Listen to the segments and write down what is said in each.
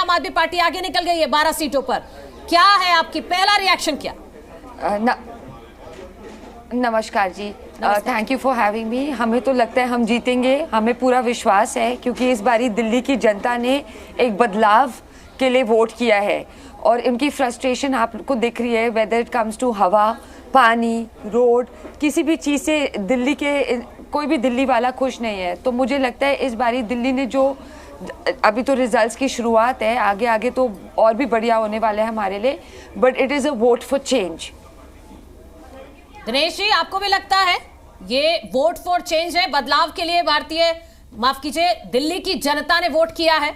आम आदमी पार्टी आगे निकल गई है 12 सीटों पर। क्या है आपकी पहला रिएक्शन क्या? नमस्कार जी, thank you for having me. हमें तो लगता है हम जीतेंगे, हमें पूरा विश्वास है, क्योंकि इस बारी दिल्ली की जनता ने एक बदलाव के लिए वोट किया है और इनकी फ्रस्ट्रेशन आपको दिख रही है, वेदर इट कम्स टू हवा, पानी, रोड, किसी भी चीज़ से दिल्ली के कोई भी दिल्ली वाला खुश नहीं है। तो मुझे लगता है इस बारी दिल्ली ने जो, अभी तो रिजल्ट्स की शुरुआत है, आगे आगे तो और भी बढ़िया होने वाला है हमारे लिए, but it is a vote for change. Dinesh ji, आपको भी लगता है ये वोट फॉर चेंज है, बदलाव के लिए माफ कीजिए दिल्ली की जनता ने वोट किया है?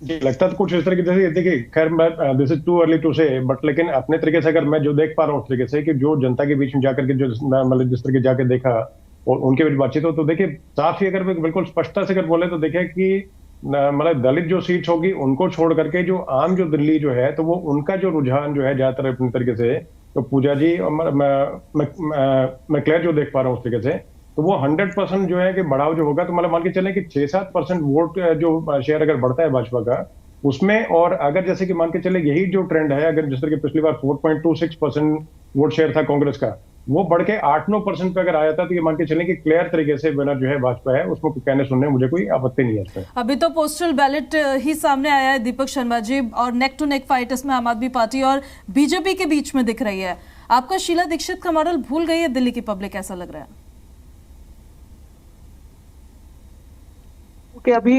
लगता तो कुछ इस तरीके से, देखिए खैर मैं this is too early to say, but लेकिन अपने तरीके से अगर मैं जो देख पा रहा हूँ उस तरीके से कि जो जनता के बीच में जाकर के जो मतलब जिस तरीके जाके देखा और उनके बीच बातचीत हो, तो देखिए साफ ही अगर बिल्कुल स्पष्टता से अगर बोले तो देखिए कि मतलब दलित जो सीट्स होगी उनको छोड़ करके जो आम जो दिल्ली जो है, तो वो उनका जो रुझान जो है ज्यादातर अपने तरीके से, तो पूजा जी और मैं क्लियर जो देख पा रहा हूँ उस तरीके से, तो वो 100% जो है कि बढ़ाव जो होगा, तो मतलब मान के चले कि 6-7% वोट जो शेयर अगर बढ़ता है भाजपा का उसमें, और अगर जैसे कि मान के चले यही जो ट्रेंड है, अगर जिस तरह की पिछली बार 4.26% वोट शेयर था कांग्रेस का, वो बढ़ के 8-9% पे अगर आया था, तो ये मान के चले कि क्लियर तरीके से विनर जो है भाजपा है, उसको कहने सुनने मुझे कोई आपत्ति नहीं है इसमें। अभी तो पोस्टल बैलेट ही सामने आया है दीपक शर्मा जी, और नेक टू नेक फाइट इसमें आम आदमी पार्टी और बीजेपी के बीच में दिख रही है। आपका शीला दीक्षित का मॉडल भूल गई है दिल्ली की पब्लिक, ऐसा लग रहा है कि अभी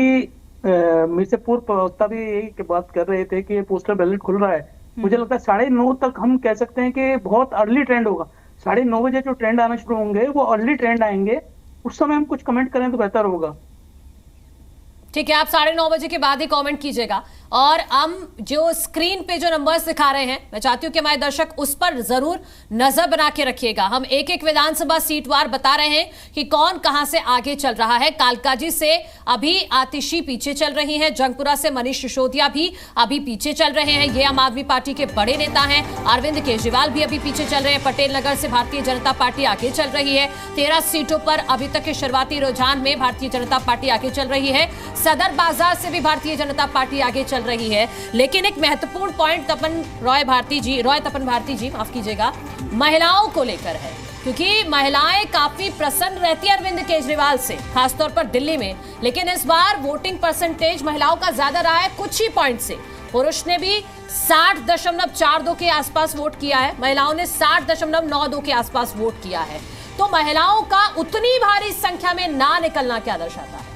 मिर्जापुर प्रवक्ता भी यही बात कर रहे थे कि पोस्टल बैलेट खुल रहा है। मुझे लगता है 9:30 तक हम कह सकते हैं कि बहुत अर्ली ट्रेंड होगा। 9:30 बजे जो ट्रेंड आना शुरू होंगे वो अर्ली ट्रेंड आएंगे, उस समय हम कुछ कमेंट करें तो बेहतर होगा। ठीक है, आप 9:30 बजे के बाद ही कमेंट कीजिएगा। और हम जो स्क्रीन पे जो नंबर्स दिखा रहे हैं, मैं चाहती हूं कि हमारे दर्शक उस पर जरूर नजर बना के रखिएगा। हम एक एक विधानसभा सीट वार बता रहे हैं कि कौन कहां से आगे चल रहा है। कालकाजी से अभी आतिशी पीछे चल रही हैं, जंगपुरा से मनीष सिसोदिया भी अभी पीछे चल रहे हैं, ये आम आदमी पार्टी के बड़े नेता हैं। अरविंद केजरीवाल भी अभी पीछे चल रहे हैं। पटेल नगर से भारतीय जनता पार्टी आगे चल रही है। 13 सीटों पर अभी तक के शुरुआती रुझान में भारतीय जनता पार्टी आगे चल रही है। सदर बाजार से भी भारतीय जनता पार्टी आगे चल रही है। लेकिन एक महत्वपूर्ण पॉइंट रॉय तपन भारती जी माफ कीजिएगा, महिलाओं को लेकर है, क्योंकि महिलाएं काफी प्रसन्न रहती है अरविंद केजरीवाल से, खासतौर पर दिल्ली में। लेकिन इस बार वोटिंग परसेंटेज महिलाओं का ज्यादा रहा है कुछ ही पॉइंट से। पुरुष ने भी 60.42 के आसपास वोट किया है, महिलाओं ने 60.92 के आसपास वोट किया है। तो महिलाओं का उतनी भारी संख्या में ना निकलना क्या दर्शाता है?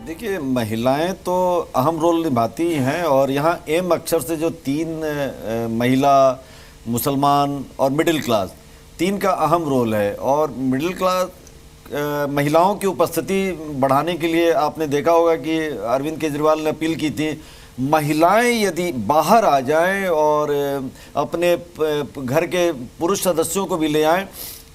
देखिए, महिलाएं तो अहम रोल निभाती हैं, और यहाँ एम अक्षर से जो 3 महिला, मुसलमान और मिडिल क्लास, 3 का अहम रोल है। और मिडिल क्लास महिलाओं की उपस्थिति बढ़ाने के लिए आपने देखा होगा कि अरविंद केजरीवाल ने अपील की थी, महिलाएं यदि बाहर आ जाएं और अपने घर के पुरुष सदस्यों को भी ले आएं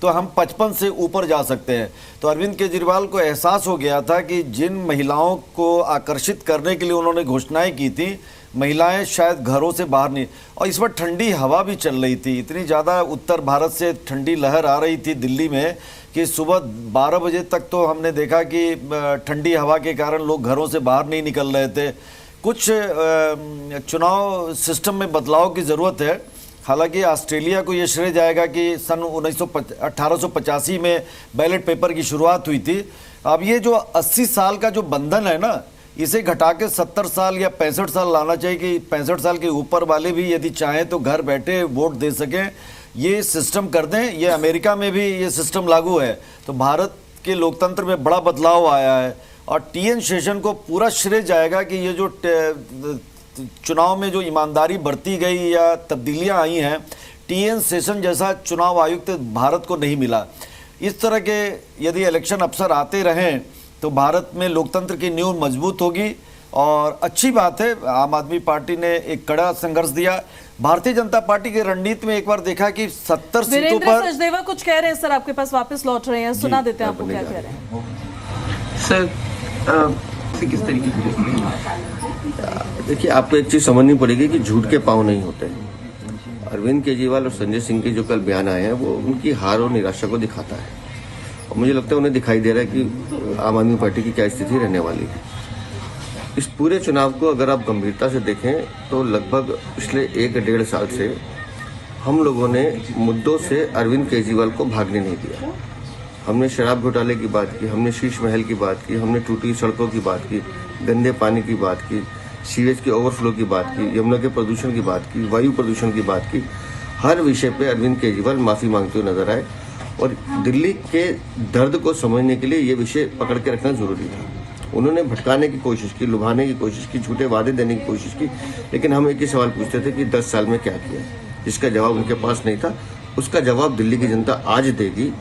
तो हम 55 से ऊपर जा सकते हैं। तो अरविंद केजरीवाल को एहसास हो गया था कि जिन महिलाओं को आकर्षित करने के लिए उन्होंने घोषणाएं की थी, महिलाएं शायद घरों से बाहर नहीं, और इस बार ठंडी हवा भी चल रही थी, इतनी ज़्यादा उत्तर भारत से ठंडी लहर आ रही थी दिल्ली में कि सुबह 12 बजे तक तो हमने देखा कि ठंडी हवा के कारण लोग घरों से बाहर नहीं निकल रहे थे। कुछ चुनाव सिस्टम में बदलाव की ज़रूरत है। हालांकि ऑस्ट्रेलिया को ये श्रेय जाएगा कि सन 1885 में बैलेट पेपर की शुरुआत हुई थी। अब ये जो 80 साल का जो बंधन है ना, इसे घटा के 70 साल या 65 साल लाना चाहिए कि 65 साल के ऊपर वाले भी यदि चाहें तो घर बैठे वोट दे सकें। ये सिस्टम कर दें। ये अमेरिका में भी ये सिस्टम लागू है। तो भारत के लोकतंत्र में बड़ा बदलाव आया है, और TN शेषन को पूरा श्रेय जाएगा कि ये जो चुनाव में जो ईमानदारी बरती गई या तब्दीलियां आई हैं, TN शेषन जैसा चुनाव आयुक्त भारत को नहीं मिला। इस तरह के यदि इलेक्शन अफसर आते रहें तो भारत में लोकतंत्र की नींव मजबूत होगी। और अच्छी बात है, आम आदमी पार्टी ने एक कड़ा संघर्ष दिया। भारतीय जनता पार्टी की रणनीति में एक बार देखा कि 70 सीटों पर सचदेवा कुछ कह रहे हैं। सर आपके पास वापस लौट रहे हैं, सुना देते हैं आपको क्या कह रहे हैं। सर किस तरीके की, देखिए आपको एक चीज समझनी पड़ेगी कि झूठ के पांव नहीं होते। अरविंद केजरीवाल और संजय सिंह के जो कल बयान आए हैं वो उनकी हार और निराशा को दिखाता है, और मुझे लगता है उन्हें दिखाई दे रहा है कि आम आदमी पार्टी की क्या स्थिति रहने वाली है। इस पूरे चुनाव को अगर आप गंभीरता से देखें तो लगभग पिछले 1-1.5 साल से हम लोगों ने मुद्दों से अरविंद केजरीवाल को भागने नहीं दिया। हमने शराब घोटाले की बात की, हमने शीश महल की बात की, हमने टूटी सड़कों की बात की, गंदे पानी की बात की, सीवेज के ओवरफ्लो की बात की, यमुना के प्रदूषण की बात की, वायु प्रदूषण की बात की। हर विषय पे अरविंद केजरीवाल माफ़ी मांगते हुए नजर आए और दिल्ली के दर्द को समझने के लिए ये विषय पकड़ के रखना जरूरी था। उन्होंने भटकाने की कोशिश की, लुभाने की कोशिश की, झूठे वादे देने की कोशिश की, लेकिन हम एक ही सवाल पूछते थे कि 10 साल में क्या किया, जिसका जवाब उनके पास नहीं था। उसका जवाब दिल्ली की जनता आज देगी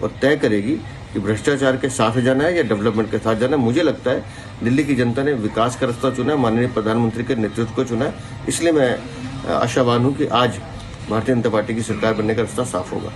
और तय करेगी कि भ्रष्टाचार के साथ जाना है या डेवलपमेंट के साथ जाना है। मुझे लगता है दिल्ली की जनता ने विकास का रास्ता चुना है, माननीय प्रधानमंत्री के नेतृत्व को चुना है, इसलिए मैं आशावान हूँ कि आज भारतीय जनता पार्टी की सरकार बनने का रास्ता साफ होगा।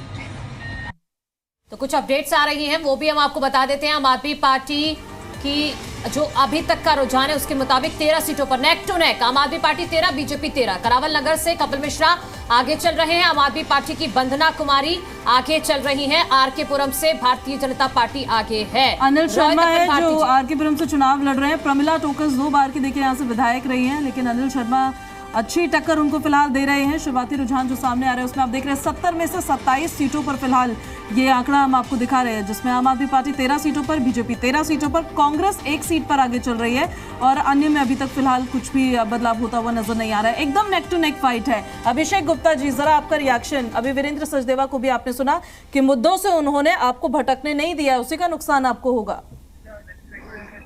तो कुछ अपडेट्स आ रही हैं, वो भी हम आपको बता देते हैं। आम आदमी पार्टी की जो अभी तक का रुझान है उसके मुताबिक 13 सीटों पर नेक टू नेक आम आदमी पार्टी 13, बीजेपी 13। करावल नगर से कपिल मिश्रा आगे चल रहे हैं, आम आदमी पार्टी की वंदना कुमारी आगे चल रही हैं, आरके पुरम से भारतीय जनता पार्टी आगे है। अनिल शर्मा है जो आरके पुरम से चुनाव लड़ रहे हैं। प्रमिला टोकस 2 बार की देखिए यहाँ से विधायक रही हैं, लेकिन अनिल शर्मा अच्छी टक्कर उनको फिलहाल दे रहे हैं। शुरुआती रुझान जो सामने आ रहे हैं उसमें आप देख रहे हैं 70 में से 27 सीटों पर फिलहाल ये आंकड़ा हम आपको दिखा रहे हैं, जिसमें आम आदमी पार्टी 13 सीटों पर, बीजेपी 13 सीटों पर, कांग्रेस 1 सीट पर आगे चल रही है और अन्य में अभी तक फिलहाल कुछ भी बदलाव होता हुआ नजर नहीं आ रहा है। एकदम नेक टू नेक फाइट है। अभिषेक गुप्ता जी, जरा आपका रिएक्शन। अभी वीरेंद्र सचदेवा को भी आपने सुना कि मुद्दों से उन्होंने आपको भटकने नहीं दिया, उसी का नुकसान आपको होगा।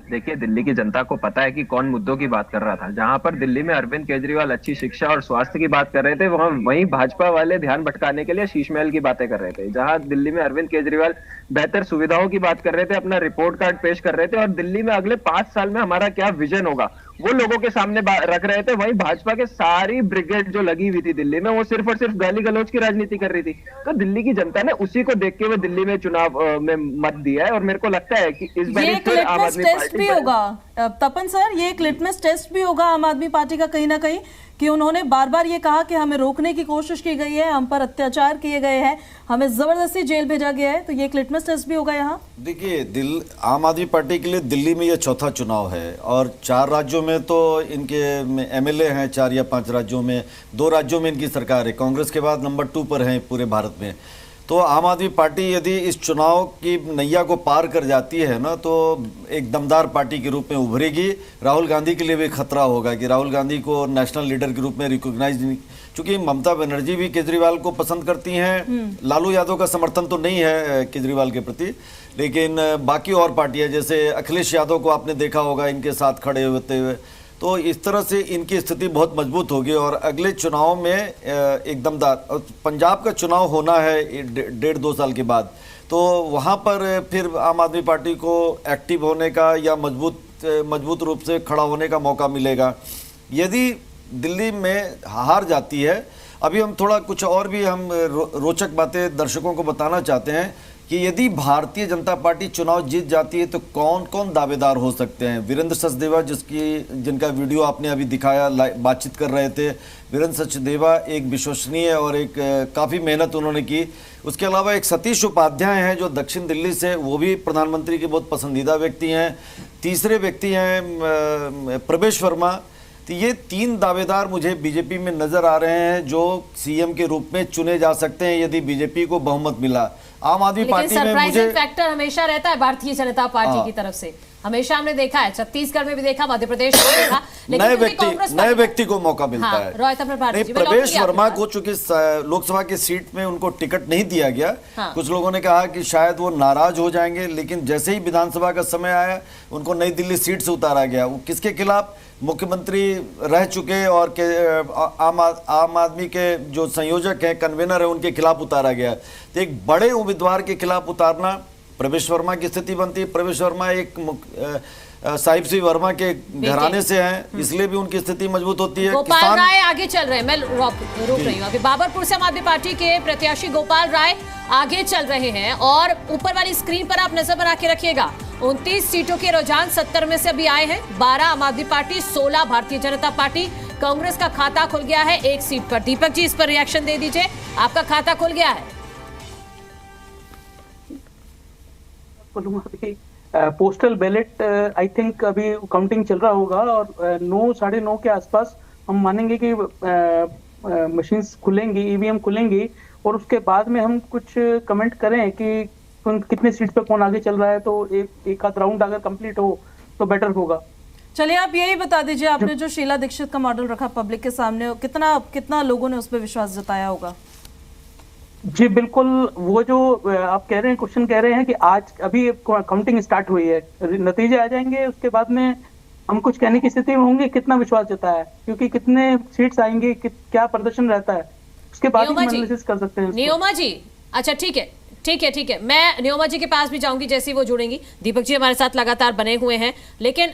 देखिए, दिल्ली की जनता को पता है कि कौन मुद्दों की बात कर रहा था। जहां पर दिल्ली में अरविंद केजरीवाल अच्छी शिक्षा और स्वास्थ्य की बात कर रहे थे, वहीं भाजपा वाले ध्यान भटकाने के लिए शीश महल की बातें कर रहे थे। जहां दिल्ली में अरविंद केजरीवाल बेहतर सुविधाओं की बात कर रहे थे, अपना रिपोर्ट कार्ड पेश कर रहे थे और दिल्ली में अगले 5 साल में हमारा क्या विजन होगा वो लोगों के सामने रख रहे थे। वहीं भाजपा के सारी ब्रिगेड जो लगी हुई थी दिल्ली में, वो सिर्फ और सिर्फ गाली गलौज की राजनीति कर रही थी। तो दिल्ली की जनता ने उसी को देख के हुए दिल्ली में चुनाव में मत दिया है और मेरे को लगता है कि इस बार फिर आम आदमी पार्टी भी होगा। तपन सर, ये एक लिटमस टेस्ट भी होगा आम आदमी पार्टी का कहीं ना कहीं, कि उन्होंने बार बार ये कहा कि हमें रोकने की कोशिश की गई है, हम पर अत्याचार किए गए हैं, हमें जबरदस्ती जेल भेजा गया है। तो ये एक लिटमस टेस्ट भी होगा यहाँ। देखिए, आम आदमी पार्टी के लिए दिल्ली में ये चौथा चुनाव है और 4 राज्यों में तो इनके एमएलए हैं, 4 या 5 राज्यों में, 2 राज्यों में इनकी सरकार है। कांग्रेस के बाद नंबर 2 पर है पूरे भारत में। तो आम आदमी पार्टी यदि इस चुनाव की नैया को पार कर जाती है ना, तो एक दमदार पार्टी के रूप में उभरेगी। राहुल गांधी के लिए भी खतरा होगा कि राहुल गांधी को नेशनल लीडर के रूप में रिकॉग्नाइज नहीं, चूंकि ममता बनर्जी भी केजरीवाल को पसंद करती हैं। लालू यादव का समर्थन तो नहीं है केजरीवाल के प्रति, लेकिन बाकी और पार्टियां जैसे अखिलेश यादव को आपने देखा होगा इनके साथ खड़े होते हुए। तो इस तरह से इनकी स्थिति बहुत मजबूत होगी और अगले चुनाव में एक दमदार पंजाब का चुनाव होना है 1.5-2 साल के बाद, तो वहाँ पर फिर आम आदमी पार्टी को एक्टिव होने का या मजबूत रूप से खड़ा होने का मौका मिलेगा। यदि दिल्ली में हार जाती है, अभी हम थोड़ा कुछ और भी हम रोचक बातें दर्शकों को बताना चाहते हैं कि यदि भारतीय जनता पार्टी चुनाव जीत जाती है तो कौन कौन दावेदार हो सकते हैं। वीरेंद्र सचदेवा, जिनका वीडियो आपने अभी दिखाया, बातचीत कर रहे थे। वीरेंद्र सचदेवा एक विश्वसनीय और एक काफ़ी मेहनत उन्होंने की। उसके अलावा एक सतीश उपाध्याय हैं जो दक्षिण दिल्ली से, वो भी प्रधानमंत्री के बहुत पसंदीदा व्यक्ति हैं। तीसरे व्यक्ति हैं प्रवेश वर्मा। तो ये 3 दावेदार मुझे बीजेपी में नजर आ रहे हैं जो सीएम के रूप में चुने जा सकते हैं यदि बीजेपी को बहुमत मिला। आम आदमी पार्टी में मुझे फैक्टर हमेशा रहता है भारतीय जनता पार्टी की तरफ से, हमेशा हमने देखा है, छत्तीसगढ़ में भी देखा, मध्य प्रदेश में देखा, नए व्यक्ति को मौका मिलता है। नहीं, प्रवेश वर्मा को चूंकि लोकसभा की सीट में उनको टिकट नहीं दिया गया, कुछ लोगों ने कहा कि शायद वो नाराज हो जाएंगे, लेकिन जैसे ही विधानसभा का समय आया उनको नई दिल्ली सीट से उतारा गया। वो किसके खिलाफ? मुख्यमंत्री रह चुके और आम आदमी के जो संयोजक हैं, कन्वेनर है, उनके खिलाफ उतारा गया। तो एक बड़े उम्मीदवार के खिलाफ उतारना प्रवेश वर्मा की स्थिति बनती है। प्रवेश वर्मा एक साहिब सिंह वर्मा के घराने से हैं, इसलिए भी उनकी स्थिति मजबूत होती है। गोपाल राय आगे चल रहे हैं, मैं रोक रही हूँ अभी। बाबरपुर से आम आदमी पार्टी के प्रत्याशी गोपाल राय आगे चल रहे हैं और ऊपर वाली स्क्रीन पर आप नजर बना के रखिएगा, 29 सीटों के रुझान 70 में से अभी आए हैं। 12 आम आदमी पार्टी, 16 भारतीय जनता पार्टी। कांग्रेस का खाता खुल गया है 1 सीट पर। दीपक जी, इस पर रिएक्शन दे दीजिए, आपका खाता खुल गया है। पोस्टल बैलेट आई थिंक अभी काउंटिंग चल रहा होगा और 9 साढ़े 9 के आसपास हम मानेंगे कि मशीन्स खुलेंगी, ईवीएम खुलेंगी और उसके बाद में हम कुछ कमेंट करें कि कितने सीट पे कौन आगे चल रहा है, तो एक आध राउंड अगर कंप्लीट हो तो बेटर होगा। चलिए आप यही बता दीजिए, आपने जो शीला दीक्षित का मॉडल रखा पब्लिक के सामने, कितना लोगों ने उस पर विश्वास जताया होगा? जी बिल्कुल, वो जो आप कह रहे हैं, क्वेश्चन कह रहे हैं कि आज अभी काउंटिंग स्टार्ट हुई है, नतीजे आ जाएंगे, उसके बाद में हम कुछ कहने की स्थिति में होंगे कितना विश्वास जताया है, क्योंकि कितने सीट्स आएंगे, क्या प्रदर्शन रहता है, उसके बाद हम एनालिसिस कर सकते हैं। नियोमा जी, अच्छा ठीक है, मैं नियोमा जी के पास भी जाऊंगी जैसे ही वो जुड़ेंगी। दीपक जी हमारे साथ लगातार बने हुए हैं, लेकिन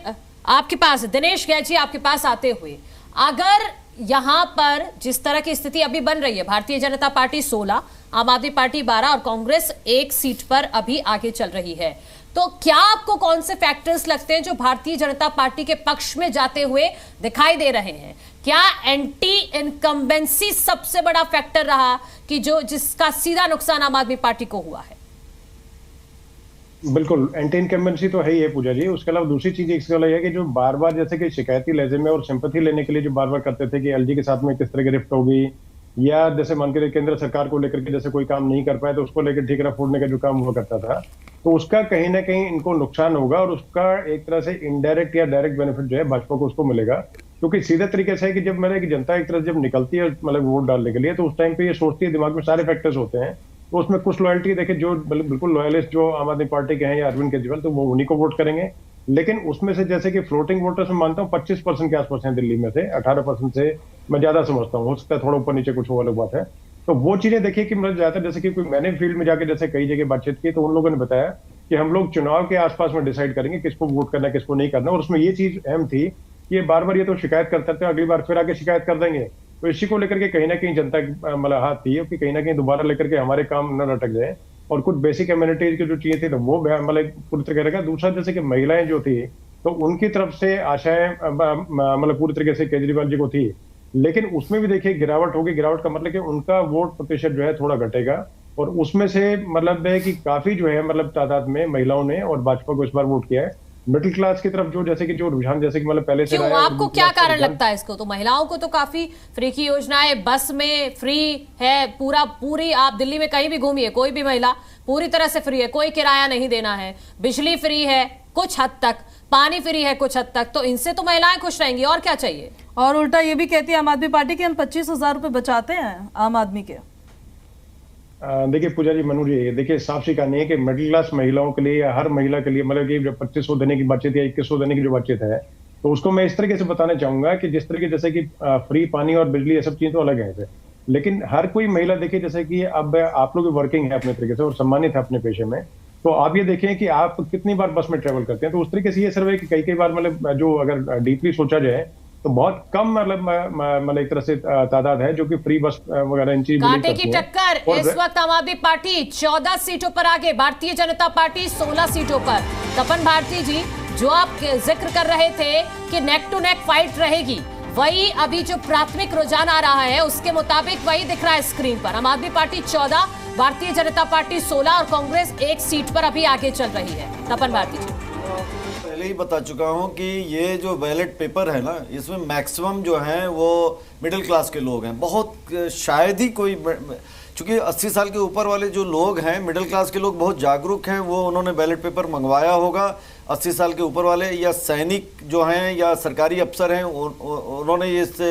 आपके पास दिनेश गैर जी आपके पास आते हुए, अगर यहां पर जिस तरह की स्थिति अभी बन रही है, भारतीय जनता पार्टी 16, आम आदमी पार्टी 12 और कांग्रेस 1 सीट पर अभी आगे चल रही है, तो क्या आपको कौन से फैक्टर्स लगते हैं जो भारतीय जनता पार्टी के पक्ष में जाते हुए दिखाई दे रहे हैं? क्या एंटी इनकम्बेंसी सबसे बड़ा फैक्टर रहा कि जिसका सीधा नुकसान आम आदमी पार्टी को हुआ है? बिल्कुल, एंटी इनकम्बेंसी तो है ही है पूजा जी। उसके अलावा दूसरी चीज इसके अलावा है कि जो बार बार जैसे कि शिकायती लहजे में और सिंपैथी लेने के लिए जो बार बार करते थे कि एलजी के साथ में किस तरह की रिफ्ट होगी, या जैसे मान के केंद्र सरकार को लेकर के जैसे कोई काम नहीं कर पाए तो उसको लेकर ठिकाना फोड़ने का जो काम हुआ करता था, तो उसका कहीं ना कहीं इनको नुकसान होगा और उसका एक तरह से इनडायरेक्ट या डायरेक्ट बेनिफिट जो है भाजपा को उसको मिलेगा। क्योंकि सीधे तरीके से है कि जब मैंने कि जनता एक तरह से जब निकलती है मतलब वोट डालने के लिए, तो उस टाइम पे ये सोचती है, दिमाग में सारे फैक्टर्स होते हैं, तो उसमें कुछ लॉयल्टी देखिए जो बिल्कुल लॉयलिस्ट जो आम आदमी पार्टी के हैं या अरविंद केजरीवाल, तो वो उन्हीं को वोट करेंगे। लेकिन उसमें से जैसे कि फ्लोटिंग वोटर्स में मानता हूँ 25% के आसपास हैं दिल्ली में से, 18% से मैं ज्यादा समझता हूँ, हो सकता है थोड़ा ऊपर नीचे कुछ वो अलग बात है। तो वो चीजें देखिए कि मतलब ज्यादातर जैसे कि कोई मैंने फील्ड में जाके जैसे कई जगह बातचीत की, तो उन लोगों ने बताया कि हम लोग चुनाव के आसपास में डिसाइड करेंगे किसको वोट करना किसको नहीं करना, और उसमें ये चीज अहम थी कि ये बार बार ये तो शिकायत करते थे, अगली बार फिर आके शिकायत कर देंगे, तो इसी को लेकर के कहीं ना कहीं जनता मतलब हाथ थी कि कहीं ना कहीं दोबारा लेकर के हमारे काम न लटक जाए, और कुछ बेसिक एम्यूनिटीज की जो चीजें थी तो वो मतलब पूरी तरीके का। दूसरा जैसे कि महिलाएं जो थी तो उनकी तरफ से आशाएं मतलब पूरी तरीके से केजरीवाल जी को थी, लेकिन उसमें भी देखिए गिरावट होगी। गिरावट का मतलब कि उनका वोट प्रतिशत जो है थोड़ा घटेगा, और उसमें से मतलब है कि काफी जो है मतलब तादाद में महिलाओं ने और भाजपा को इस बार वोट किया है। मिडिल क्लास की तरफ जो जैसे कि जो रुझान जैसे कि मतलब पहले से क्यों, आपको क्या कारण लगता है इसको? तो महिलाओं को तो काफी फ्री की योजनाएं, बस में फ्री है, पूरी आप दिल्ली में कहीं भी घूमिए, कोई भी महिला पूरी तरह से फ्री है, कोई किराया नहीं देना है, बिजली फ्री है कुछ हद तक, पानी फ्री है कुछ हद तक, तो इनसे तो महिलाएं खुश रहेंगी, और क्या चाहिए? और उल्टा ये भी कहती है आम आदमी पार्टी कि हम 25,000 रुपए बचाते हैं आम आदमी के। देखिए पूजा जी, मनु जी, देखिए साफ सी कहानी है कि मिडिल क्लास महिलाओं के लिए या हर महिला के लिए मतलब कि 2500 देने की बातचीत या 2100 देने की जो बातचीत है, तो उसको मैं इस तरीके से बताना चाहूंगा कि जिस तरीके जैसे कि फ्री पानी और बिजली ये सब चीजें तो अलग है, लेकिन हर कोई महिला देखिए जैसे कि अब आप लोग वर्किंग है अपने तरीके से और सम्मानित है अपने पेशे में, तो आप ये देखें कि आप कितनी बार बस में ट्रेवल करते हैं, तो उस तरीके से ये सर्वे कि कई बार मतलब जो अगर डीपली सोचा जाए तो बहुत कम मतलब एक तरह से तादाद है जो कि फ्री बस वगैरह इन चीज कांटे की टक्कर इस वक्त आम आदमी पार्टी 14 सीटों पर आगे, भारतीय जनता पार्टी 16 सीटों पर। तपन भारती जी, जो आप जिक्र कर रहे थे कि नेक टू नेक फाइट रहेगी, वही अभी जो प्राथमिक रुझान आ रहा है उसके मुताबिक वही दिख रहा है स्क्रीन पर। आम आदमी पार्टी 14, भारतीय जनता पार्टी 16 और कांग्रेस 1 सीट पर अभी आगे चल रही है। तपन भारती जी, पहले ही बता चुका हूं कि ये जो बैलेट पेपर है ना, इसमें मैक्सिमम जो है वो मिडिल क्लास के लोग हैं। बहुत शायद ही कोई, चूंकि 80 साल के ऊपर वाले जो लोग हैं, मिडिल क्लास के लोग बहुत जागरूक हैं, वो उन्होंने बैलेट पेपर मंगवाया होगा। 80 साल के ऊपर वाले या सैनिक जो हैं या सरकारी अफसर हैं, उन्होंने इस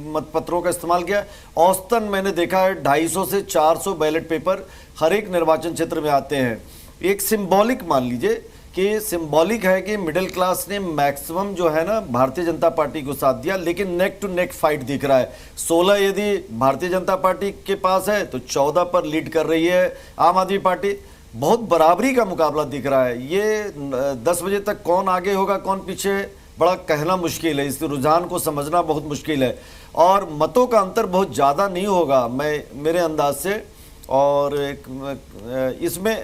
मतपत्रों का इस्तेमाल किया। औसतन मैंने देखा है 250 से 400 बैलेट पेपर हर एक निर्वाचन क्षेत्र में आते हैं। एक सिंबॉलिक मान लीजिए कि सिंबॉलिक है कि मिडिल क्लास ने मैक्सिमम जो है ना भारतीय जनता पार्टी को साथ दिया, लेकिन नेक टू नेक फाइट दिख रहा है। 16 यदि भारतीय जनता पार्टी के पास है तो 14 पर लीड कर रही है आम आदमी पार्टी। बहुत बराबरी का मुकाबला दिख रहा है। ये 10 बजे तक कौन आगे होगा कौन पीछे, बड़ा कहना मुश्किल है। इस रुझान को समझना बहुत मुश्किल है, और मतों का अंतर बहुत ज़्यादा नहीं होगा मेरे अंदाज से। और इसमें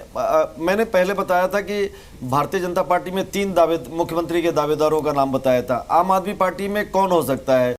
मैंने पहले बताया था कि भारतीय जनता पार्टी में 3 मुख्यमंत्री के दावेदारों का नाम बताया था। आम आदमी पार्टी में कौन हो सकता है?